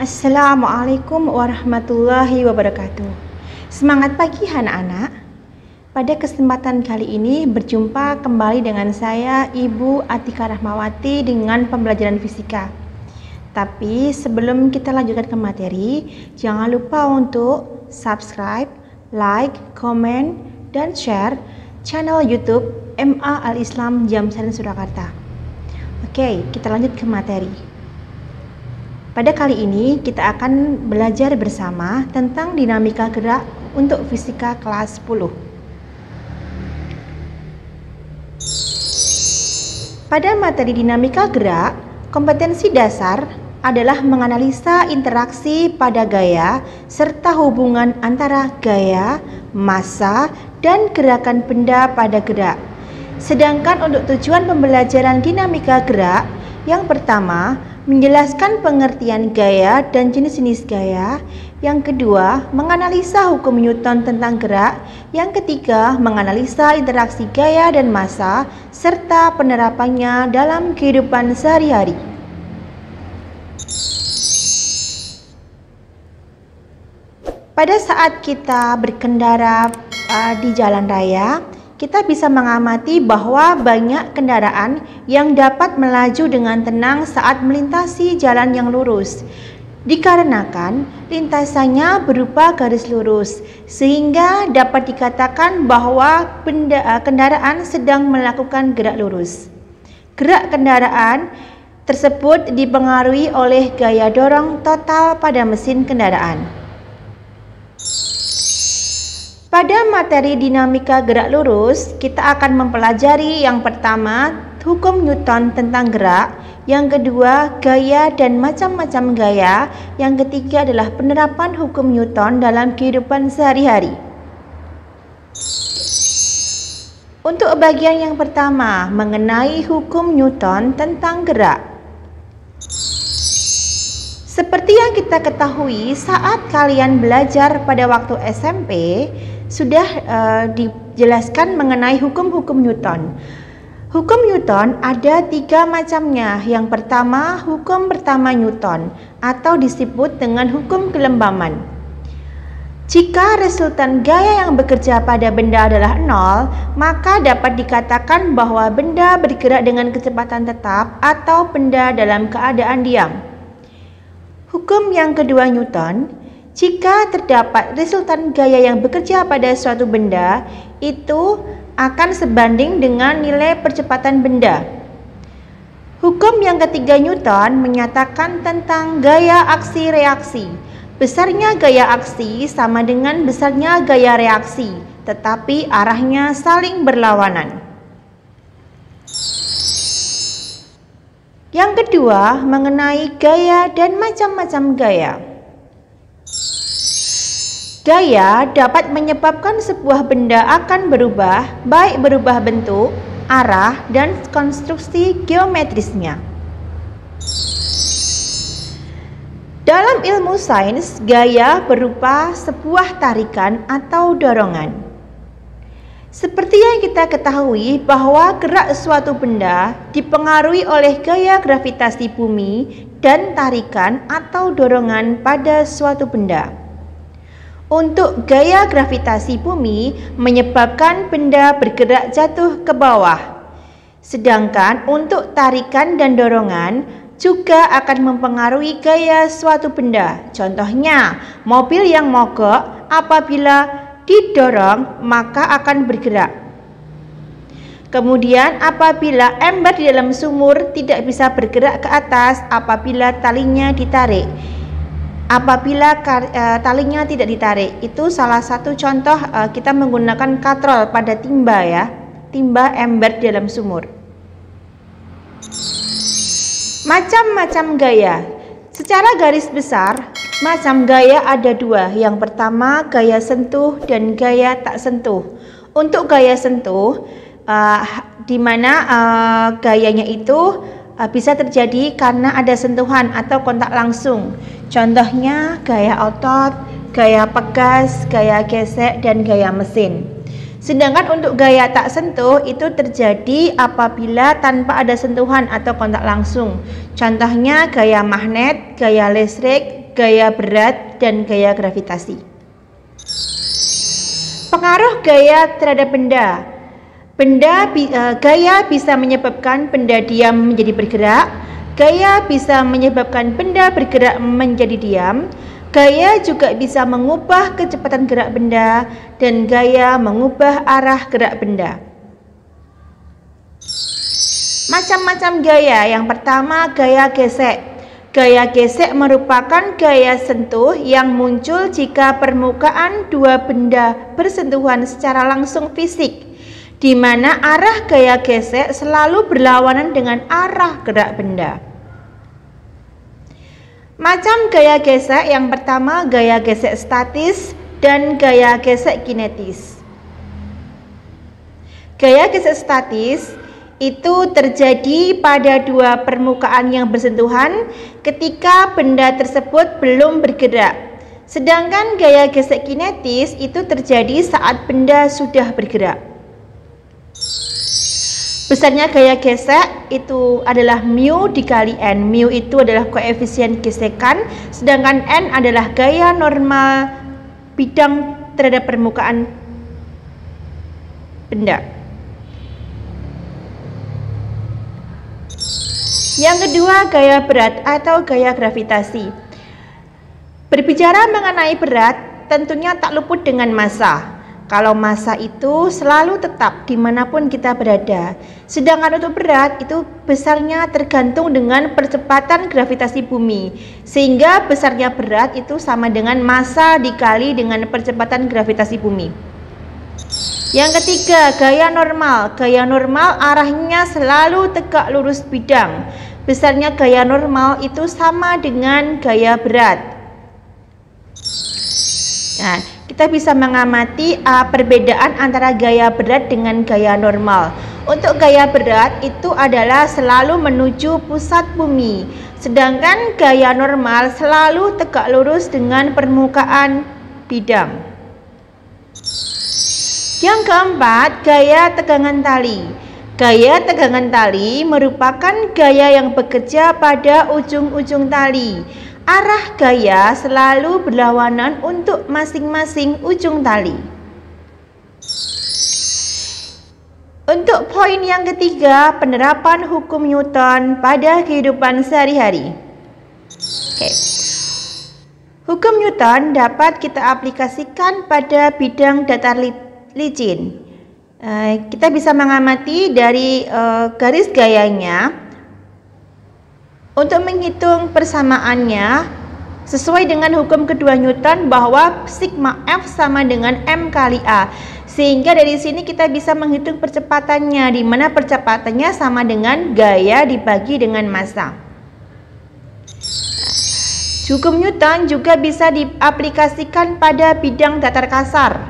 Assalamualaikum warahmatullahi wabarakatuh. Semangat pagi anak-anak. Pada kesempatan kali ini berjumpa kembali dengan saya Ibu Atika Rahmawati dengan pembelajaran fisika. Tapi sebelum kita lanjutkan ke materi, jangan lupa untuk subscribe, like, komen, dan share channel YouTube MA Al-Islam Jamsari Surakarta. Oke, kita lanjut ke materi. Pada kali ini kita akan belajar bersama tentang dinamika gerak untuk fisika kelas 10. Pada materi dinamika gerak, kompetensi dasar adalah menganalisa interaksi pada gaya serta hubungan antara gaya, massa, dan gerakan benda pada gerak. Sedangkan untuk tujuan pembelajaran dinamika gerak, yang pertama, menjelaskan pengertian gaya dan jenis-jenis gaya. Yang kedua, menganalisa hukum Newton tentang gerak. Yang ketiga, menganalisa interaksi gaya dan massa serta penerapannya dalam kehidupan sehari-hari. Pada saat kita berkendara di jalan raya, kita bisa mengamati bahwa banyak kendaraan yang dapat melaju dengan tenang saat melintasi jalan yang lurus. Dikarenakan lintasannya berupa garis lurus, sehingga dapat dikatakan bahwa kendaraan sedang melakukan gerak lurus. Gerak kendaraan tersebut dipengaruhi oleh gaya dorong total pada mesin kendaraan. Pada materi dinamika gerak lurus, kita akan mempelajari yang pertama, hukum Newton tentang gerak, yang kedua, gaya dan macam-macam gaya, yang ketiga adalah penerapan hukum Newton dalam kehidupan sehari-hari. Untuk bagian yang pertama, mengenai hukum Newton tentang gerak. Seperti yang kita ketahui saat kalian belajar pada waktu SMP, sudah dijelaskan mengenai hukum-hukum Newton. Hukum Newton ada 3 macamnya. Yang pertama, hukum pertama Newton atau disebut dengan hukum kelembaman. Jika resultan gaya yang bekerja pada benda adalah 0, maka dapat dikatakan bahwa benda bergerak dengan kecepatan tetap atau benda dalam keadaan diam. Hukum yang kedua Newton, jika terdapat resultan gaya yang bekerja pada suatu benda, itu akan sebanding dengan nilai percepatan benda. Hukum yang ketiga Newton menyatakan tentang gaya aksi reaksi. Besarnya gaya aksi sama dengan besarnya gaya reaksi, tetapi arahnya saling berlawanan. Yang kedua, mengenai gaya dan macam-macam gaya. Gaya dapat menyebabkan sebuah benda akan berubah, baik berubah bentuk, arah, dan konstruksi geometrisnya. Dalam ilmu sains, gaya berupa sebuah tarikan atau dorongan. Seperti yang kita ketahui bahwa gerak suatu benda dipengaruhi oleh gaya gravitasi bumi dan tarikan atau dorongan pada suatu benda. Untuk gaya gravitasi bumi menyebabkan benda bergerak jatuh ke bawah. Sedangkan untuk tarikan dan dorongan juga akan mempengaruhi gaya suatu benda. Contohnya, mobil yang mogok apabila didorong maka akan bergerak. Kemudian apabila ember di dalam sumur tidak bisa bergerak ke atas apabila talinya ditarik. Apabila talinya tidak ditarik, itu salah satu contoh kita menggunakan katrol pada timba ya, timba ember di dalam sumur. Macam-macam gaya. Secara garis besar, macam gaya ada 2. Yang pertama, gaya sentuh dan gaya tak sentuh. Untuk gaya sentuh, di mana gayanya itu bisa terjadi karena ada sentuhan atau kontak langsung. Contohnya gaya otot, gaya pegas, gaya gesek, dan gaya mesin. Sedangkan untuk gaya tak sentuh itu terjadi apabila tanpa ada sentuhan atau kontak langsung. Contohnya gaya magnet, gaya listrik, gaya berat, dan gaya gravitasi. Pengaruh gaya terhadap benda. Gaya bisa menyebabkan benda diam menjadi bergerak. Gaya bisa menyebabkan benda bergerak menjadi diam. Gaya juga bisa mengubah kecepatan gerak benda, dan gaya mengubah arah gerak benda. Macam-macam gaya. Yang pertama, gaya gesek. Gaya gesek merupakan gaya sentuh yang muncul jika permukaan dua benda bersentuhan secara langsung fisik, di mana arah gaya gesek selalu berlawanan dengan arah gerak benda. Macam gaya gesek yang pertama, gaya gesek statis dan gaya gesek kinetis. Gaya gesek statis itu terjadi pada dua permukaan yang bersentuhan ketika benda tersebut belum bergerak. Sedangkan gaya gesek kinetis itu terjadi saat benda sudah bergerak. Besarnya gaya gesek itu adalah mu dikali n. Mu itu adalah koefisien gesekan, sedangkan n adalah gaya normal bidang terhadap permukaan benda. Yang kedua, gaya berat atau gaya gravitasi. Berbicara mengenai berat, tentunya tak luput dengan massa. Kalau massa itu selalu tetap dimanapun kita berada. Sedangkan untuk berat itu besarnya tergantung dengan percepatan gravitasi bumi. Sehingga besarnya berat itu sama dengan massa dikali dengan percepatan gravitasi bumi. Yang ketiga, gaya normal. Gaya normal arahnya selalu tegak lurus bidang. Besarnya gaya normal itu sama dengan gaya berat. Nah, kita bisa mengamati perbedaan antara gaya berat dengan gaya normal. Untuk gaya berat itu adalah selalu menuju pusat bumi, sedangkan gaya normal selalu tegak lurus dengan permukaan bidang. Yang keempat, gaya tegangan tali. Gaya tegangan tali merupakan gaya yang bekerja pada ujung-ujung tali. Arah gaya selalu berlawanan untuk masing-masing ujung tali. Untuk poin yang ketiga, penerapan hukum Newton pada kehidupan sehari-hari. Hukum Newton dapat kita aplikasikan pada bidang datar licin. Kita bisa mengamati dari garis gayanya. Untuk menghitung persamaannya sesuai dengan hukum kedua Newton bahwa sigma F sama dengan M kali A. Sehingga dari sini kita bisa menghitung percepatannya, di mana percepatannya sama dengan gaya dibagi dengan massa. Hukum Newton juga bisa diaplikasikan pada bidang datar kasar,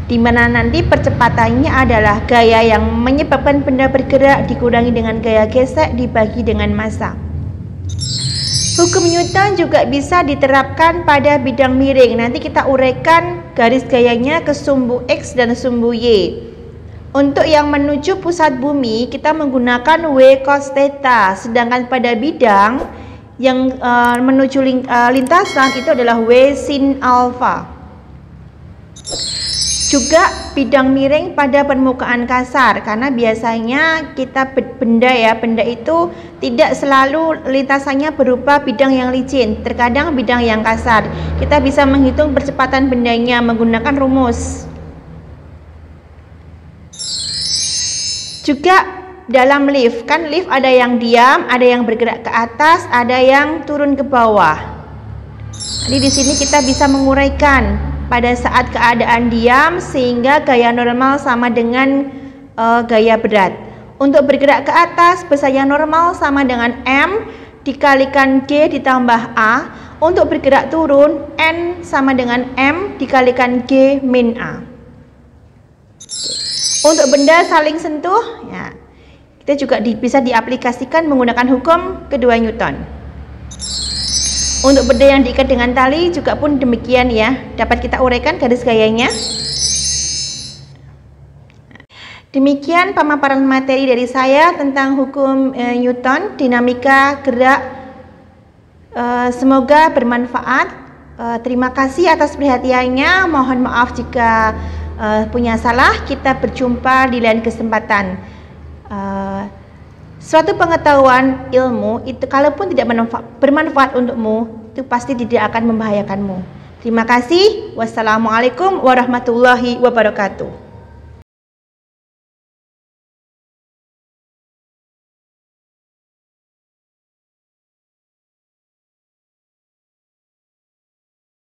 di mana nanti percepatannya adalah gaya yang menyebabkan benda bergerak dikurangi dengan gaya gesek dibagi dengan massa. Hukum Newton juga bisa diterapkan pada bidang miring. Nanti kita uraikan garis gayanya ke sumbu X dan sumbu Y. Untuk yang menuju pusat bumi kita menggunakan W cos theta, sedangkan pada bidang yang menuju lintasan itu adalah W sin alpha. Juga bidang miring pada permukaan kasar, karena biasanya kita benda itu tidak selalu lintasannya berupa bidang yang licin, terkadang bidang yang kasar. Kita bisa menghitung percepatan bendanya menggunakan rumus. Juga dalam lift, kan lift ada yang diam, ada yang bergerak ke atas, ada yang turun ke bawah. Jadi di sini kita bisa menguraikan pada saat keadaan diam sehingga gaya normal sama dengan gaya berat. Untuk bergerak ke atas, besarnya normal sama dengan M dikalikan G ditambah A. Untuk bergerak turun, N sama dengan M dikalikan G min A. Untuk benda saling sentuh, ya, kita juga bisa diaplikasikan menggunakan hukum kedua Newton. Untuk benda yang diikat dengan tali juga pun demikian ya, dapat kita uraikan garis gayanya. Demikian pemaparan materi dari saya tentang hukum Newton, dinamika gerak Semoga bermanfaat. Terima kasih atas perhatiannya. Mohon maaf jika punya salah. Kita berjumpa di lain kesempatan. Suatu pengetahuan ilmu itu kalaupun tidak bermanfaat untukmu, itu pasti tidak akan membahayakanmu. Terima kasih. Wassalamualaikum warahmatullahi wabarakatuh.